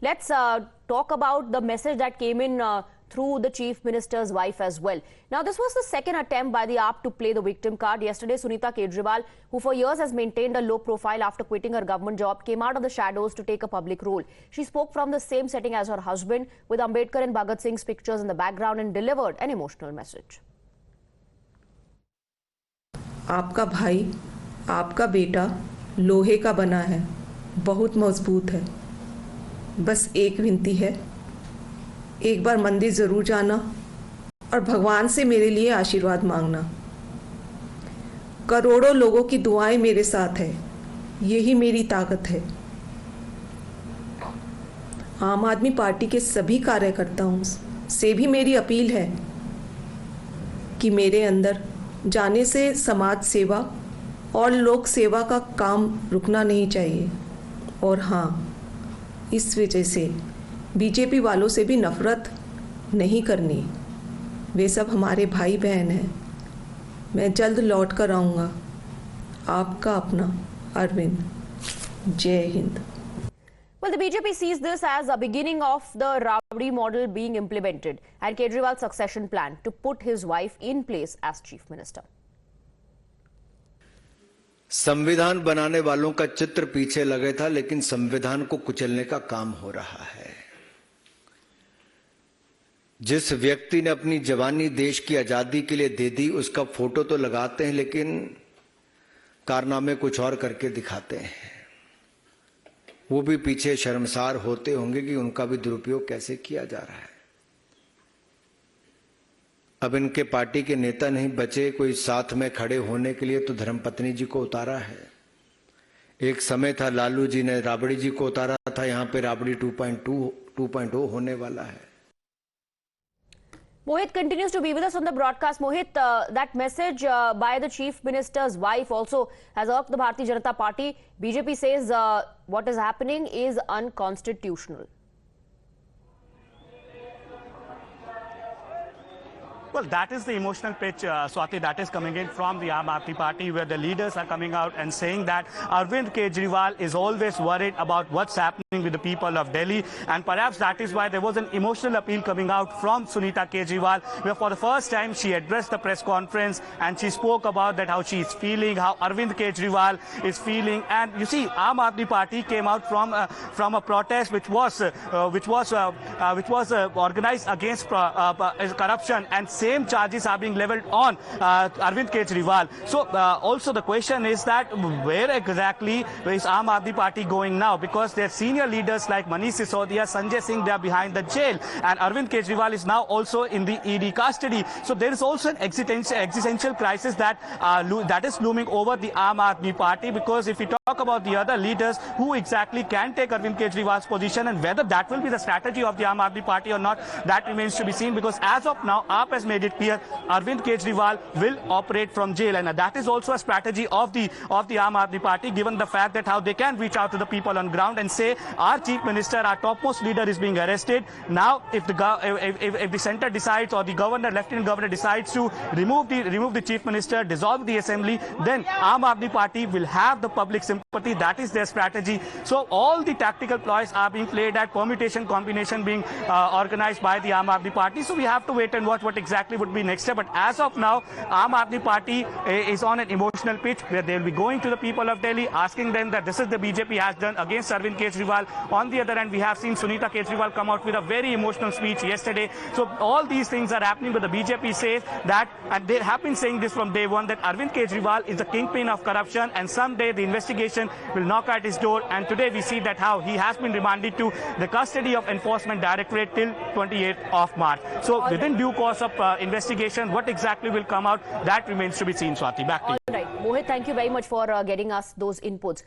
Let's talk about the message that came in through the Chief Minister's wife as well. Now, this was the second attempt by the AAP to play the victim card. Yesterday, Sunita Kejriwal, who for years has maintained a low profile after quitting her government job, came out of the shadows to take a public role. She spoke from the same setting as her husband, with Ambedkar and Bhagat Singh's pictures in the background, and delivered an emotional message. आपका भाई, आपका बेटा लोहे का बना है, बहुत मजबूत है। बस एक विनती है, एक बार मंदिर ज़रूर जाना और भगवान से मेरे लिए आशीर्वाद मांगना। करोड़ों लोगों की दुआएं मेरे साथ है, यही मेरी ताकत है। आम आदमी पार्टी के सभी कार्यकर्ताओं से भी मेरी अपील है कि मेरे अंदर जाने से समाज सेवा और लोक सेवा का काम रुकना नहीं चाहिए। और हाँ, इस वजह से बीजेपी वालों से भी नफरत नहीं करनी। वे सब हमारे भाई बहन हैं। मैं जल्द लौट कर आऊँगा। आपका अपना अरविंद। जय Hind. Well, the BJP sees this as a beginning of the Rabdi model being implemented and Kejriwal's succession plan to put his wife in place as chief minister. संविधान बनाने वालों का चित्र पीछे लगे था, लेकिन संविधान को कुचलने का काम हो रहा है। जिस व्यक्ति ने अपनी जवानी देश की आजादी के लिए दे दी, उसका फोटो तो लगाते हैं, लेकिन कारनामे कुछ और करके दिखाते हैं। वो भी पीछे शर्मसार होते होंगे कि उनका भी दुरुपयोग कैसे किया जा रहा है। अब इनके पार्टी के नेता नहीं बचे कोई साथ में खड़े होने के लिए, तो धर्मपत्नी जी को उतारा है। एक समय था लालू जी ने राबड़ी जी को उतारा था। यहाँ पे राबड़ी 2.0 होने वाला है। Mohit continues to be with us on the broadcast. Mohit, that message by the Chief Minister's wife also has irked the Bharatiya Janata Party. BJP says what is happening is unconstitutional. Well, that is the emotional pitch, Swati, that is coming in from the Aam Aadmi Party, where the leaders are coming out and saying that Arvind Kejriwal is always worried about what's happening with the people of Delhi. And perhaps that is why there was an emotional appeal coming out from Sunita Kejriwal, where for the first time she addressed the press conference and she spoke about that how she is feeling, how Arvind Kejriwal is feeling. And you see, Aam Aadmi Party came out from a protest which was organized against corruption, and same charges are being leveled on Arvind Kejriwal. So also the question is that where exactly is Aam Aadmi Party going now? Because their senior leaders like Manish Sisodia, Sanjay Singh, they are behind the jail, and Arvind Kejriwal is now also in the ED custody. So there is also an existential crisis that is looming over the Aam Aadmi Party, because if we talk about the other leaders who exactly can take Arvind Kejriwal's position, and whether that will be the strategy of the Aam Aadmi Party or not, that remains to be seen, because as of now AAP has made it clear Arvind Kejriwal will operate from jail, and that is also a strategy of the Aam Aadmi Party, given the fact that how they can reach out to the people on ground and say our chief minister, our topmost leader is being arrested. Now if the center decides, or the governor, lieutenant governor decides to remove the chief minister, dissolve the assembly, then Aam Aadmi Party will have the public sympathy. That is their strategy. So all the tactical ploys are being played at, permutation combination being organized by the Aam Aadmi Party. So we have to wait and watch what exactly would be next step. But as of now, Aam Aadmi Party is on an emotional pitch, where they will be going to the people of Delhi, asking them that this is the BJP has done against Arvind Kejriwal. On the other hand, we have seen Sunita Kejriwal come out with a very emotional speech yesterday. So all these things are happening, but the BJP says that, and they have been saying this from day one, that Arvind Kejriwal is the kingpin of corruption, and someday the investigation will knock at his door. And today we see that how he has been remanded to the custody of Enforcement Directorate till 28th of March. So within due course of investigation, what exactly will come out, that remains to be seen. Swati, back to you. All right, Mohit, thank you very much for getting us those inputs.